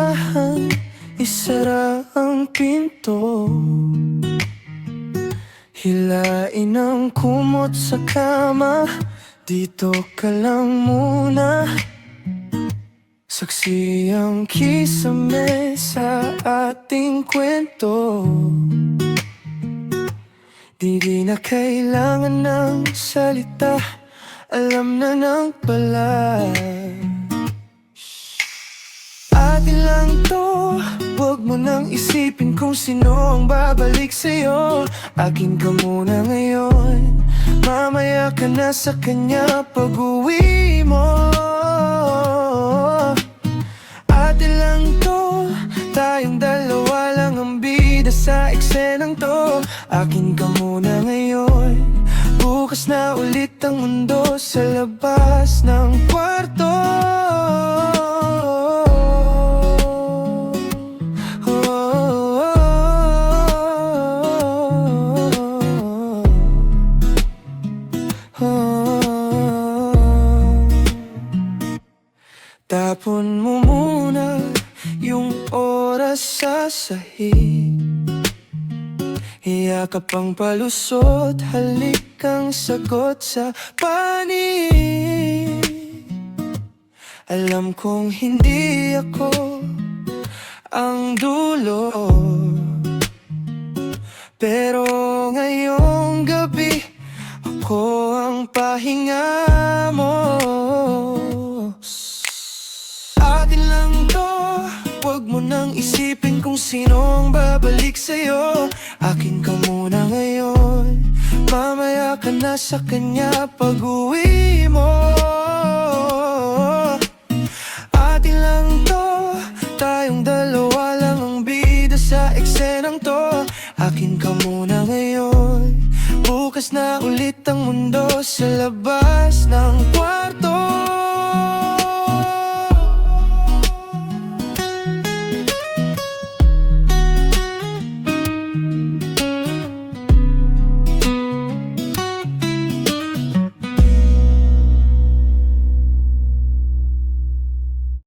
dahan-dahan isara ang pinto. Hilain ang kumot sa kama, dito ka lang muna. Saksi ang kisame sa ating kwento. Di na kailangan ng salita, alam na ng pala. Atin lang to, huwag mo nang isipin kung sino ang babalik sa'yo. Akin ka muna ngayon, mamaya ka na sa kanya pag-uwi mo. Atin lang to, tayong dalawa lang ang bida sa eksenang to. Akin ka muna ngayon, bukas na ulit ang mundo sa labas ng kwarto. Tapon mo muna yung oras sa sahig, iyakap ang palusot, halik ang sagot sa panig. Alam kong hindi ako ang dulo, pero ngayong gabi ako ang pahinga mo. Atin lang to, huwag mo nang isipin kung sino ang babalik sa'yo. Akin ka muna ngayon, mamaya ka na sa kanya pag-uwi mo. Atin lang to, tayong dalawa lang ang bida sa eksenang to. Akin ka muna ngayon, bukas na ulit ang mundo sa labas ng kwarto.